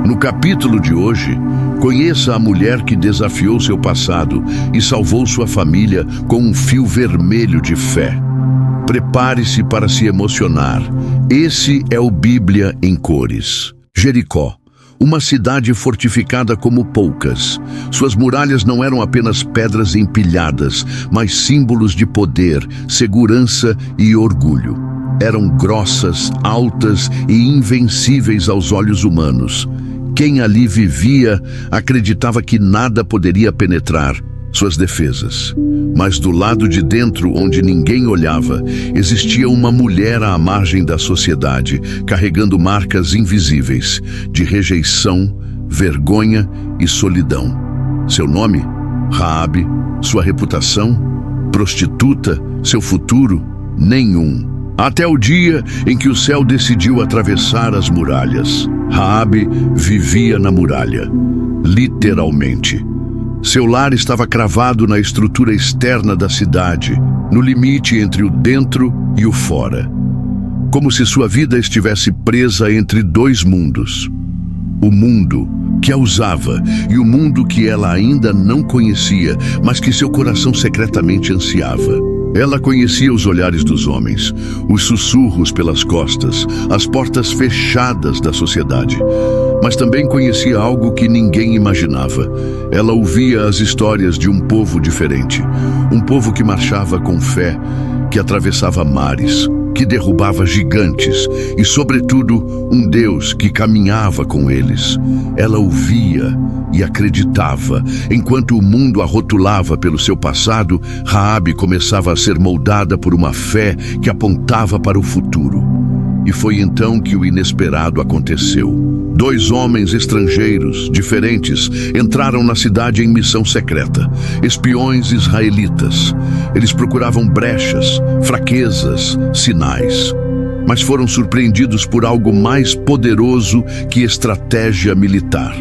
No capítulo de hoje, conheça a mulher que desafiou seu passado e salvou sua família com um fio vermelho de fé. Prepare-se para se emocionar. Esse é o Bíblia em cores. Jericó, uma cidade fortificada como poucas. Suas muralhas não eram apenas pedras empilhadas, mas símbolos de poder, segurança e orgulho. Eram grossas, altas e invencíveis aos olhos humanos. Quem ali vivia acreditava que nada poderia penetrar suas defesas. Mas do lado de dentro, onde ninguém olhava, existia uma mulher à margem da sociedade, carregando marcas invisíveis de rejeição, vergonha e solidão. Seu nome? Raabe. Sua reputação? Prostituta. Seu futuro? Nenhum. Até o dia em que o céu decidiu atravessar as muralhas. Raabe vivia na muralha, literalmente. Seu lar estava cravado na estrutura externa da cidade, no limite entre o dentro e o fora. Como se sua vida estivesse presa entre dois mundos. O mundo que a usava e o mundo que ela ainda não conhecia, mas que seu coração secretamente ansiava. Ela conhecia os olhares dos homens, os sussurros pelas costas, as portas fechadas da sociedade. Mas também conhecia algo que ninguém imaginava. Ela ouvia as histórias de um povo diferente. Um povo que marchava com fé, que atravessava mares, que derrubava gigantes e, sobretudo, um Deus que caminhava com eles. Ela ouvia e acreditava. Enquanto o mundo a rotulava pelo seu passado, Raabe começava a ser moldada por uma fé que apontava para o futuro. E foi então que o inesperado aconteceu. 2 homens estrangeiros, diferentes, entraram na cidade em missão secreta. Espiões israelitas. Eles procuravam brechas, fraquezas, sinais. Mas foram surpreendidos por algo mais poderoso que estratégia militar.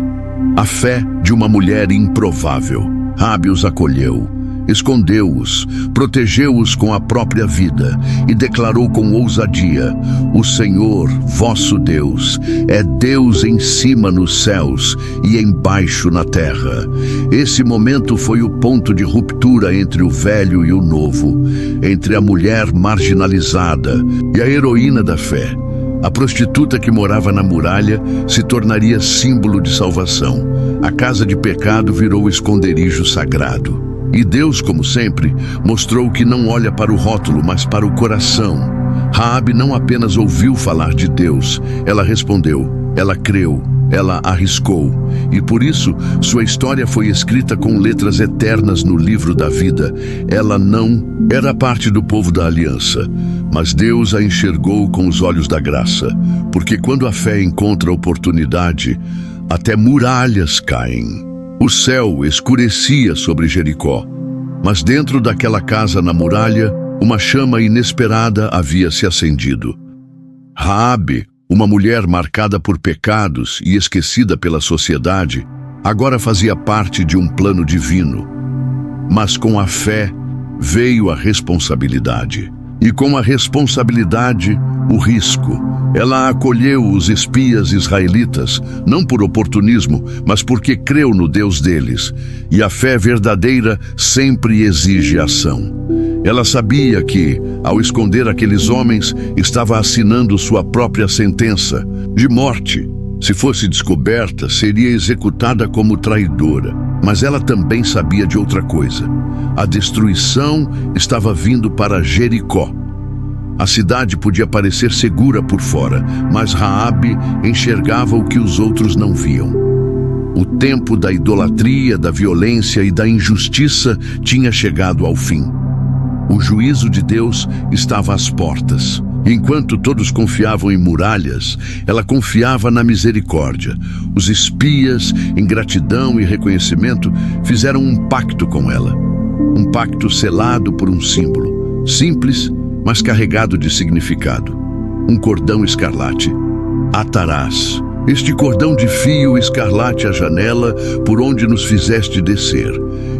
A fé de uma mulher improvável. Raabe os acolheu, escondeu-os, protegeu-os com a própria vida e declarou com ousadia: o Senhor, vosso Deus, é Deus em cima nos céus e embaixo na terra. Esse momento foi o ponto de ruptura entre o velho e o novo, entre a mulher marginalizada e a heroína da fé. A prostituta que morava na muralha se tornaria símbolo de salvação. A casa de pecado virou esconderijo sagrado. E Deus, como sempre, mostrou que não olha para o rótulo, mas para o coração. Raabe não apenas ouviu falar de Deus, ela respondeu, ela creu, ela arriscou. E por isso, sua história foi escrita com letras eternas no livro da vida. Ela não era parte do povo da aliança, mas Deus a enxergou com os olhos da graça. Porque quando a fé encontra oportunidade, até muralhas caem. O céu escurecia sobre Jericó, mas dentro daquela casa na muralha, uma chama inesperada havia se acendido. Raabe, uma mulher marcada por pecados e esquecida pela sociedade, agora fazia parte de um plano divino. Mas com a fé veio a responsabilidade. E com a responsabilidade, o risco. Ela acolheu os espias israelitas, não por oportunismo, mas porque creu no Deus deles. E a fé verdadeira sempre exige ação. Ela sabia que, ao esconder aqueles homens, estava assinando sua própria sentença de morte. Se fosse descoberta, seria executada como traidora. Mas ela também sabia de outra coisa. A destruição estava vindo para Jericó. A cidade podia parecer segura por fora, mas Raabe enxergava o que os outros não viam. O tempo da idolatria, da violência e da injustiça tinha chegado ao fim. O juízo de Deus estava às portas. Enquanto todos confiavam em muralhas, ela confiava na misericórdia. Os espias, em gratidão e reconhecimento, fizeram um pacto com ela. Um pacto selado por um símbolo, simples, mas carregado de significado. Um cordão escarlate. Atarás. Este cordão de fio escarlate a janela por onde nos fizeste descer.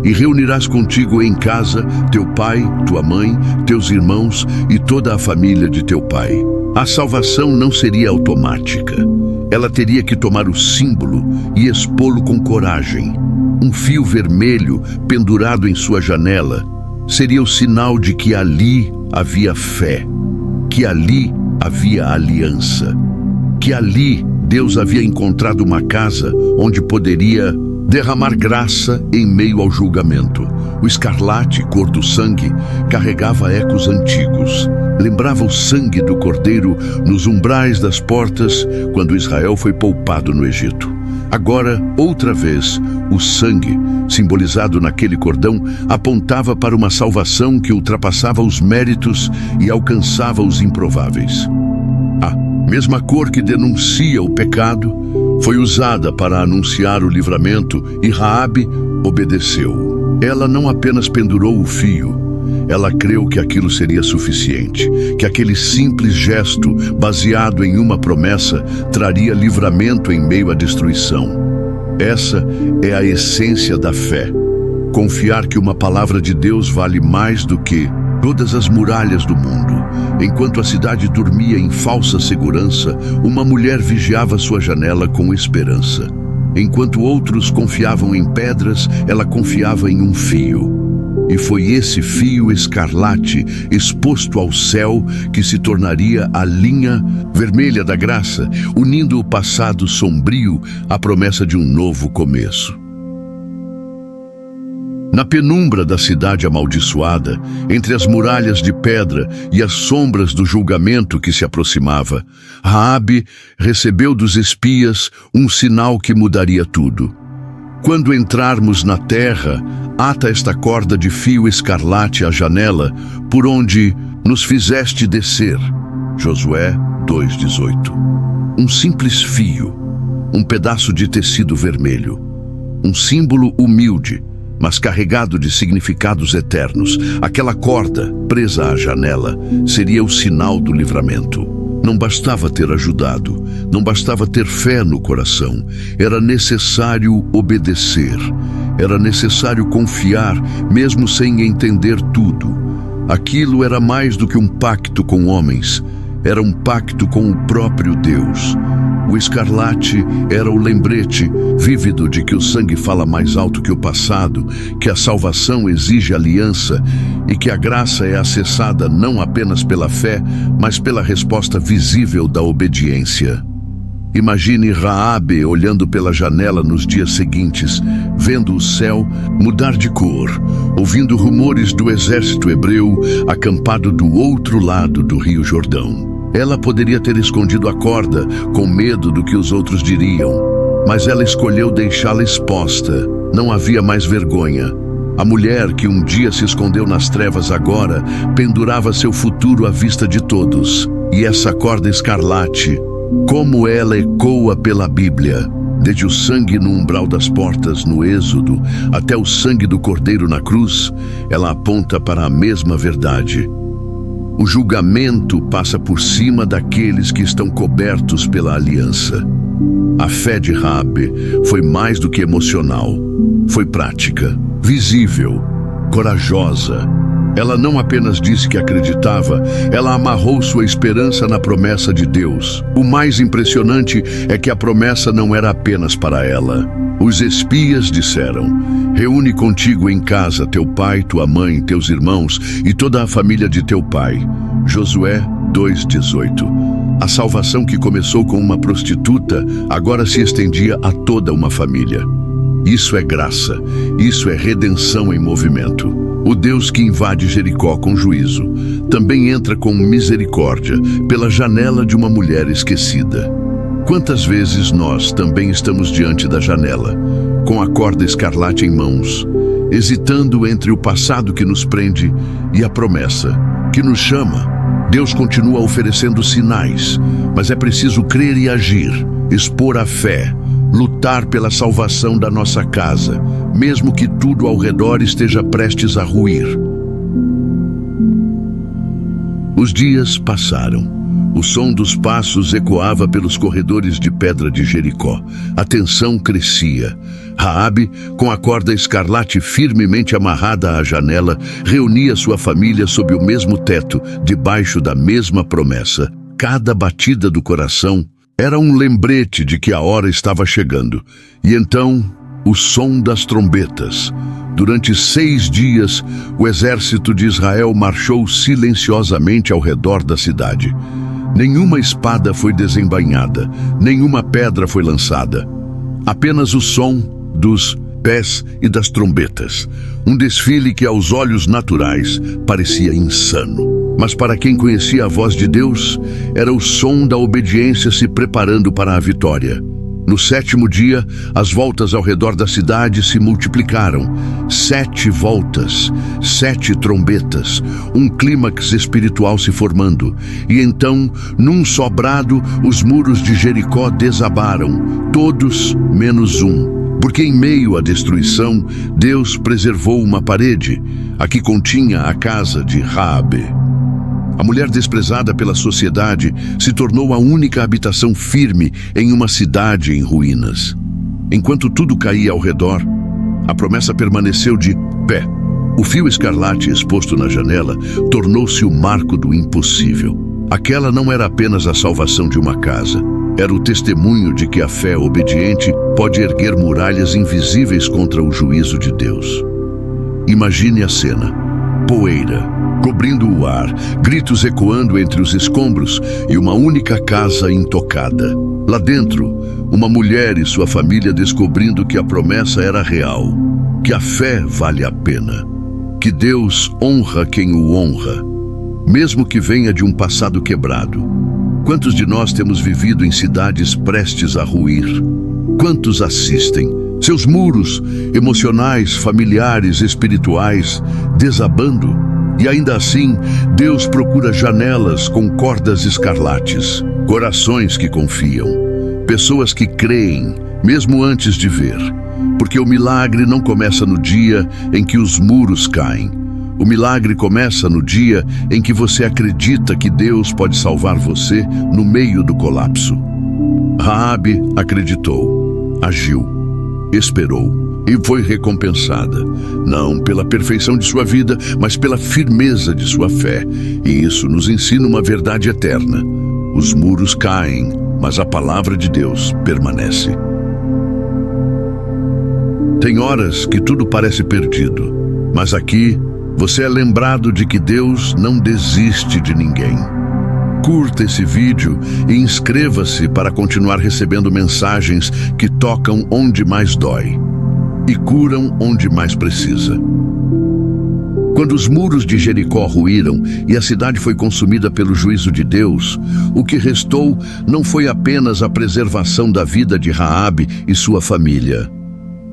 E reunirás contigo em casa teu pai, tua mãe, teus irmãos e toda a família de teu pai. A salvação não seria automática. Ela teria que tomar o símbolo e expô-lo com coragem. Um fio vermelho pendurado em sua janela seria o sinal de que ali havia fé, que ali havia aliança, que ali Deus havia encontrado uma casa onde poderia derramar graça em meio ao julgamento. O escarlate, cor do sangue, carregava ecos antigos. Lembrava o sangue do cordeiro nos umbrais das portas quando Israel foi poupado no Egito. Agora, outra vez, o sangue, simbolizado naquele cordão, apontava para uma salvação que ultrapassava os méritos e alcançava os improváveis. A mesma cor que denuncia o pecado foi usada para anunciar o livramento e Raabe obedeceu. Ela não apenas pendurou o fio, ela creu que aquilo seria suficiente, que aquele simples gesto, baseado em uma promessa, traria livramento em meio à destruição. Essa é a essência da fé. Confiar que uma palavra de Deus vale mais do que todas as muralhas do mundo. Enquanto a cidade dormia em falsa segurança, uma mulher vigiava sua janela com esperança. Enquanto outros confiavam em pedras, ela confiava em um fio. E foi esse fio escarlate exposto ao céu que se tornaria a linha vermelha da graça, unindo o passado sombrio à promessa de um novo começo. Na penumbra da cidade amaldiçoada, entre as muralhas de pedra e as sombras do julgamento que se aproximava, Raabe recebeu dos espias um sinal que mudaria tudo. Quando entrarmos na terra, ata esta corda de fio escarlate à janela, por onde nos fizeste descer. Josué 2:18. Um simples fio, um pedaço de tecido vermelho, um símbolo humilde, mas carregado de significados eternos. Aquela corda, presa à janela, seria o sinal do livramento. Não bastava ter ajudado, não bastava ter fé no coração. Era necessário obedecer. Era necessário confiar, mesmo sem entender tudo. Aquilo era mais do que um pacto com homens. Era um pacto com o próprio Deus. O escarlate era o lembrete vívido de que o sangue fala mais alto que o passado, que a salvação exige aliança e que a graça é acessada não apenas pela fé, mas pela resposta visível da obediência. Imagine Raabe olhando pela janela nos dias seguintes, vendo o céu mudar de cor, ouvindo rumores do exército hebreu acampado do outro lado do Rio Jordão. Ela poderia ter escondido a corda, com medo do que os outros diriam, mas ela escolheu deixá-la exposta. Não havia mais vergonha. A mulher que um dia se escondeu nas trevas agora pendurava seu futuro à vista de todos. E essa corda escarlate, como ela ecoa pela Bíblia, desde o sangue no umbral das portas no Êxodo até o sangue do Cordeiro na cruz, ela aponta para a mesma verdade. O julgamento passa por cima daqueles que estão cobertos pela aliança. A fé de Raabe foi mais do que emocional. Foi prática, visível, corajosa. Ela não apenas disse que acreditava, ela amarrou sua esperança na promessa de Deus. O mais impressionante é que a promessa não era apenas para ela. Os espias disseram: reúne contigo em casa teu pai, tua mãe, teus irmãos e toda a família de teu pai. Josué 2:18. A salvação que começou com uma prostituta agora se estendia a toda uma família. Isso é graça, isso é redenção em movimento. O Deus que invade Jericó com juízo também entra com misericórdia pela janela de uma mulher esquecida. Quantas vezes nós também estamos diante da janela, com a corda escarlate em mãos, hesitando entre o passado que nos prende e a promessa que nos chama? Deus continua oferecendo sinais, mas é preciso crer e agir, expor a fé, lutar pela salvação da nossa casa, mesmo que tudo ao redor esteja prestes a ruir. Os dias passaram. O som dos passos ecoava pelos corredores de pedra de Jericó. A tensão crescia. Raabe, com a corda escarlate firmemente amarrada à janela, reunia sua família sob o mesmo teto, debaixo da mesma promessa. Cada batida do coração Era um lembrete de que a hora estava chegando. E então, o som das trombetas. Durante 6 dias, o exército de Israel marchou silenciosamente ao redor da cidade. Nenhuma espada foi desembainhada, nenhuma pedra foi lançada. Apenas o som dos pés e das trombetas. Um desfile que, aos olhos naturais, parecia insano. Mas para quem conhecia a voz de Deus, era o som da obediência se preparando para a vitória. No 7º dia, as voltas ao redor da cidade se multiplicaram. 7 voltas, 7 trombetas, um clímax espiritual se formando. E então, num só brado, os muros de Jericó desabaram, todos menos um. Porque em meio à destruição, Deus preservou uma parede, a que continha a casa de Raabe. A mulher desprezada pela sociedade se tornou a única habitação firme em uma cidade em ruínas. Enquanto tudo caía ao redor, a promessa permaneceu de pé. O fio escarlate exposto na janela tornou-se o marco do impossível. Aquela não era apenas a salvação de uma casa. Era o testemunho de que a fé obediente pode erguer muralhas invisíveis contra o juízo de Deus. Imagine a cena. Poeira cobrindo o ar, gritos ecoando entre os escombros e uma única casa intocada. Lá dentro, uma mulher e sua família descobrindo que a promessa era real, que a fé vale a pena, que Deus honra quem o honra, mesmo que venha de um passado quebrado. Quantos de nós temos vivido em cidades prestes a ruir? Quantos assistem seus muros emocionais, familiares, espirituais desabando? E ainda assim, Deus procura janelas com cordas escarlates, corações que confiam, pessoas que creem, mesmo antes de ver. Porque o milagre não começa no dia em que os muros caem. O milagre começa no dia em que você acredita que Deus pode salvar você no meio do colapso. Raabe acreditou, agiu, esperou. E foi recompensada, não pela perfeição de sua vida, mas pela firmeza de sua fé. E isso nos ensina uma verdade eterna. Os muros caem, mas a palavra de Deus permanece. Tem horas que tudo parece perdido, mas aqui você é lembrado de que Deus não desiste de ninguém. Curta esse vídeo e inscreva-se para continuar recebendo mensagens que tocam onde mais dói e curam onde mais precisa. Quando os muros de Jericó ruíram e a cidade foi consumida pelo juízo de Deus, o que restou não foi apenas a preservação da vida de Raabe e sua família.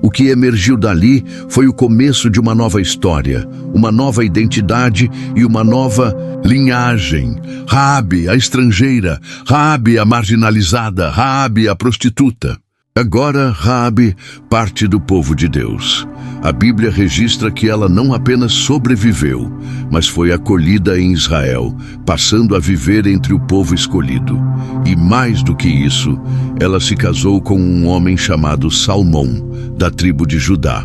O que emergiu dali foi o começo de uma nova história, uma nova identidade e uma nova linhagem. Raabe, a estrangeira, Raabe, a marginalizada, Raabe, a prostituta. Agora, Raabe, parte do povo de Deus. A Bíblia registra que ela não apenas sobreviveu, mas foi acolhida em Israel, passando a viver entre o povo escolhido. E mais do que isso, ela se casou com um homem chamado Salmão, da tribo de Judá.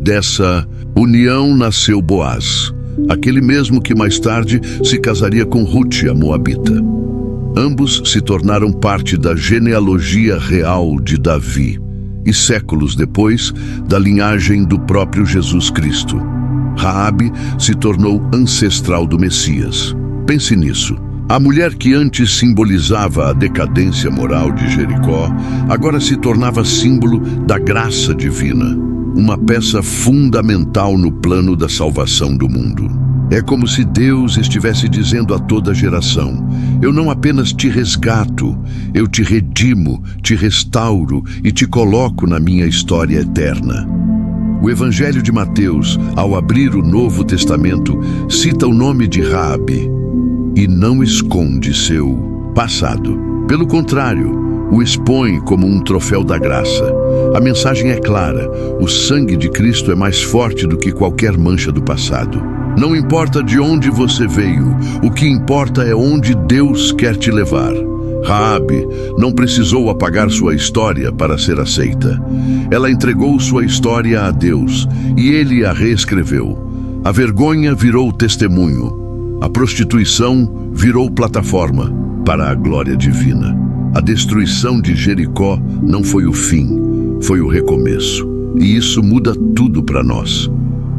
Dessa união nasceu Boaz, aquele mesmo que mais tarde se casaria com Rute, a moabita. Ambos se tornaram parte da genealogia real de Davi e, séculos depois, da linhagem do próprio Jesus Cristo. Raabe se tornou ancestral do Messias. Pense nisso. A mulher que antes simbolizava a decadência moral de Jericó, agora se tornava símbolo da graça divina, uma peça fundamental no plano da salvação do mundo. É como se Deus estivesse dizendo a toda geração: eu não apenas te resgato, eu te redimo, te restauro e te coloco na minha história eterna. O Evangelho de Mateus, ao abrir o Novo Testamento, cita o nome de Raabe e não esconde seu passado. Pelo contrário, o expõe como um troféu da graça. A mensagem é clara: o sangue de Cristo é mais forte do que qualquer mancha do passado. Não importa de onde você veio, o que importa é onde Deus quer te levar. Raabe não precisou apagar sua história para ser aceita. Ela entregou sua história a Deus e Ele a reescreveu. A vergonha virou testemunho. A prostituição virou plataforma para a glória divina. A destruição de Jericó não foi o fim, foi o recomeço. E isso muda tudo para nós.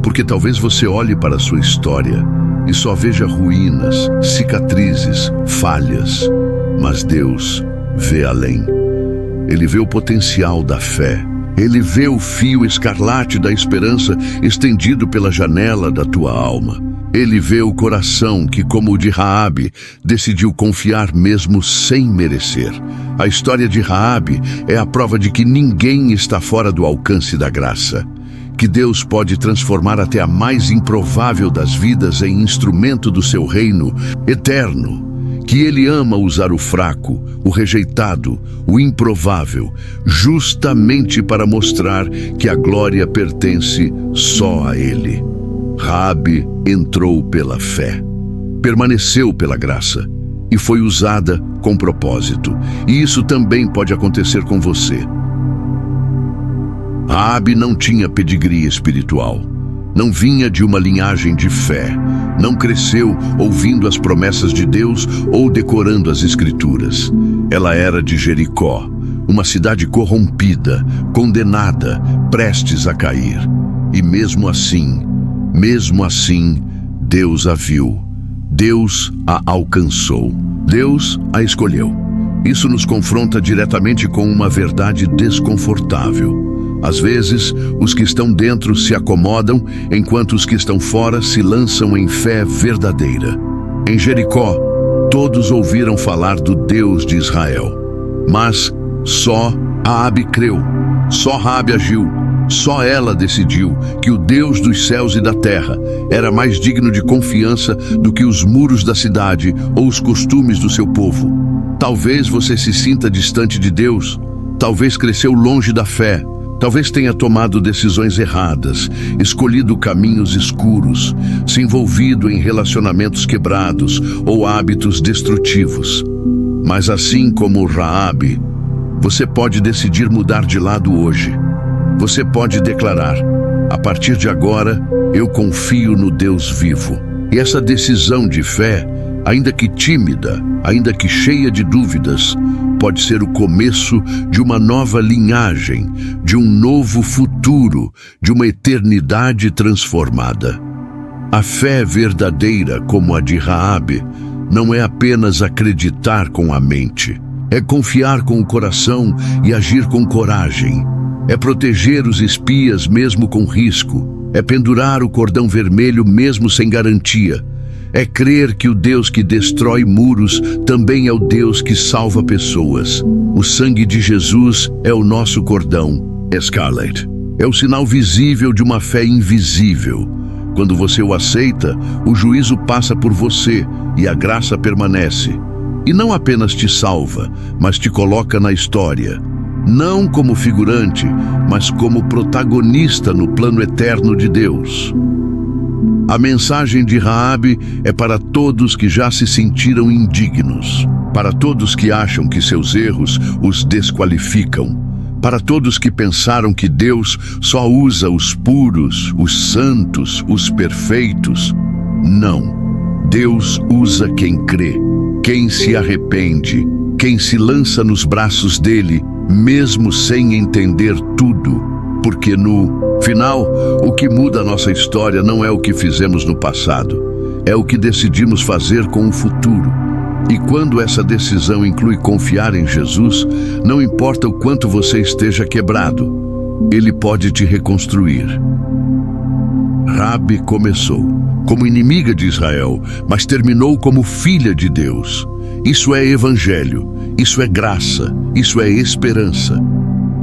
Porque talvez você olhe para a sua história e só veja ruínas, cicatrizes, falhas. Mas Deus vê além. Ele vê o potencial da fé. Ele vê o fio escarlate da esperança estendido pela janela da tua alma. Ele vê o coração que, como o de Raabe, decidiu confiar mesmo sem merecer. A história de Raabe é a prova de que ninguém está fora do alcance da graça. Que Deus pode transformar até a mais improvável das vidas em instrumento do seu reino eterno. Que Ele ama usar o fraco, o rejeitado, o improvável, justamente para mostrar que a glória pertence só a Ele. Raabe entrou pela fé, permaneceu pela graça e foi usada com propósito. E isso também pode acontecer com você. Raabe não tinha pedigree espiritual. Não vinha de uma linhagem de fé. Não cresceu ouvindo as promessas de Deus ou decorando as Escrituras. Ela era de Jericó, uma cidade corrompida, condenada, prestes a cair. E mesmo assim, Deus a viu. Deus a alcançou. Deus a escolheu. Isso nos confronta diretamente com uma verdade desconfortável. Às vezes, os que estão dentro se acomodam, enquanto os que estão fora se lançam em fé verdadeira. Em Jericó, todos ouviram falar do Deus de Israel. Mas só Raabe creu, só Raabe agiu, só ela decidiu que o Deus dos céus e da terra era mais digno de confiança do que os muros da cidade ou os costumes do seu povo. Talvez você se sinta distante de Deus, talvez cresceu longe da fé. Talvez tenha tomado decisões erradas, escolhido caminhos escuros, se envolvido em relacionamentos quebrados ou hábitos destrutivos. Mas assim como Raabe, você pode decidir mudar de lado hoje. Você pode declarar: a partir de agora, eu confio no Deus vivo. E essa decisão de fé, ainda que tímida, ainda que cheia de dúvidas, pode ser o começo de uma nova linhagem, de um novo futuro, de uma eternidade transformada. A fé verdadeira, como a de Raabe, não é apenas acreditar com a mente. É confiar com o coração e agir com coragem. É proteger os espias mesmo com risco. É pendurar o cordão vermelho mesmo sem garantia. É crer que o Deus que destrói muros também é o Deus que salva pessoas. O sangue de Jesus é o nosso cordão, Scarlett. É o sinal visível de uma fé invisível. Quando você o aceita, o juízo passa por você e a graça permanece. E não apenas te salva, mas te coloca na história. Não como figurante, mas como protagonista no plano eterno de Deus. A mensagem de Raabe é para todos que já se sentiram indignos, para todos que acham que seus erros os desqualificam, para todos que pensaram que Deus só usa os puros, os santos, os perfeitos. Não, Deus usa quem crê, quem se arrepende, quem se lança nos braços dele, mesmo sem entender tudo. Porque no final, o que muda a nossa história não é o que fizemos no passado, é o que decidimos fazer com o futuro. E quando essa decisão inclui confiar em Jesus, não importa o quanto você esteja quebrado, Ele pode te reconstruir. Raabe começou como inimiga de Israel, mas terminou como filha de Deus. Isso é evangelho, isso é graça, isso é esperança.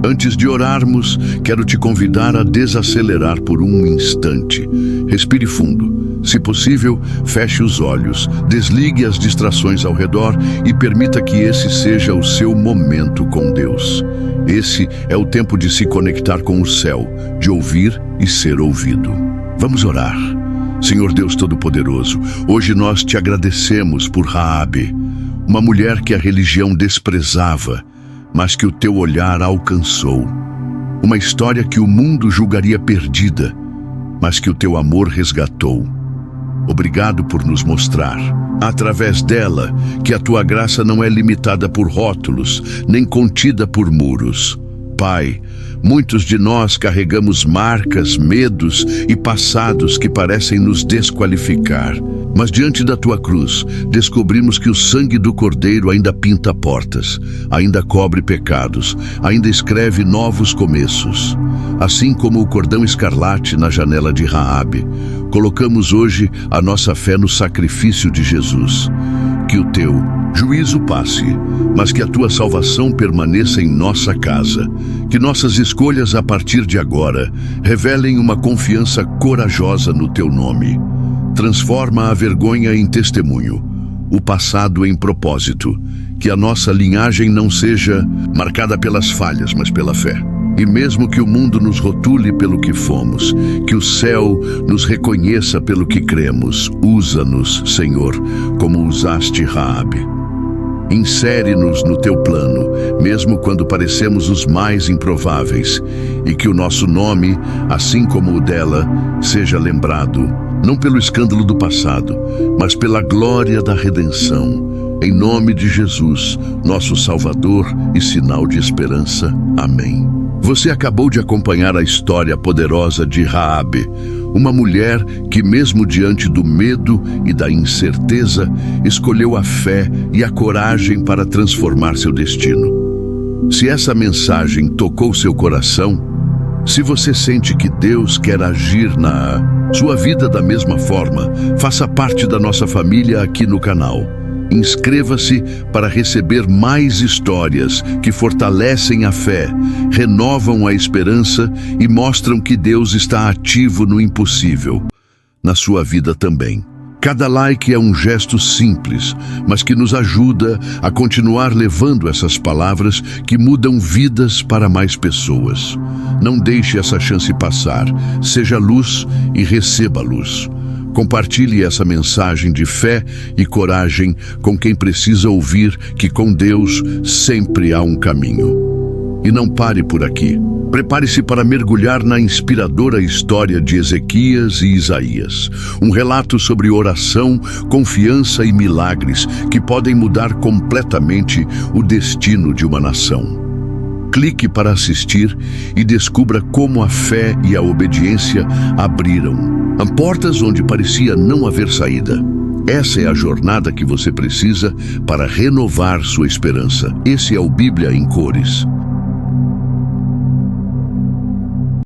Antes de orarmos, quero te convidar a desacelerar por um instante. Respire fundo. Se possível, feche os olhos, desligue as distrações ao redor e permita que esse seja o seu momento com Deus. Esse é o tempo de se conectar com o céu, de ouvir e ser ouvido. Vamos orar. Senhor Deus Todo-Poderoso, hoje nós te agradecemos por Raabe, uma mulher que a religião desprezava, mas que o teu olhar alcançou. Uma história que o mundo julgaria perdida, mas que o teu amor resgatou. Obrigado por nos mostrar, através dela, que a tua graça não é limitada por rótulos, nem contida por muros. Pai, muitos de nós carregamos marcas, medos e passados que parecem nos desqualificar. Mas diante da tua cruz, descobrimos que o sangue do Cordeiro ainda pinta portas, ainda cobre pecados, ainda escreve novos começos. Assim como o cordão escarlate na janela de Raabe, colocamos hoje a nossa fé no sacrifício de Jesus. Que o teu juízo passe, mas que a tua salvação permaneça em nossa casa. Que nossas escolhas a partir de agora revelem uma confiança corajosa no teu nome. Transforma a vergonha em testemunho, o passado em propósito. Que a nossa linhagem não seja marcada pelas falhas, mas pela fé. E mesmo que o mundo nos rotule pelo que fomos, que o céu nos reconheça pelo que cremos. Usa-nos, Senhor, como usaste Raabe. Insere-nos no teu plano, mesmo quando parecemos os mais improváveis, e que o nosso nome, assim como o dela, seja lembrado, não pelo escândalo do passado, mas pela glória da redenção. Em nome de Jesus, nosso Salvador e sinal de esperança. Amém. Você acabou de acompanhar a história poderosa de Raabe, uma mulher que, mesmo diante do medo e da incerteza, escolheu a fé e a coragem para transformar seu destino. Se essa mensagem tocou seu coração, se você sente que Deus quer agir na sua vida da mesma forma, faça parte da nossa família aqui no canal. Inscreva-se para receber mais histórias que fortalecem a fé, renovam a esperança e mostram que Deus está ativo no impossível, na sua vida também. Cada like é um gesto simples, mas que nos ajuda a continuar levando essas palavras que mudam vidas para mais pessoas. Não deixe essa chance passar. Seja luz e receba luz. Compartilhe essa mensagem de fé e coragem com quem precisa ouvir que com Deus sempre há um caminho. E não pare por aqui. Prepare-se para mergulhar na inspiradora história de Ezequias e Isaías. Um relato sobre oração, confiança e milagres que podem mudar completamente o destino de uma nação. Clique para assistir e descubra como a fé e a obediência abriram portas onde parecia não haver saída. Essa é a jornada que você precisa para renovar sua esperança. Esse é o Bíblia em Cores.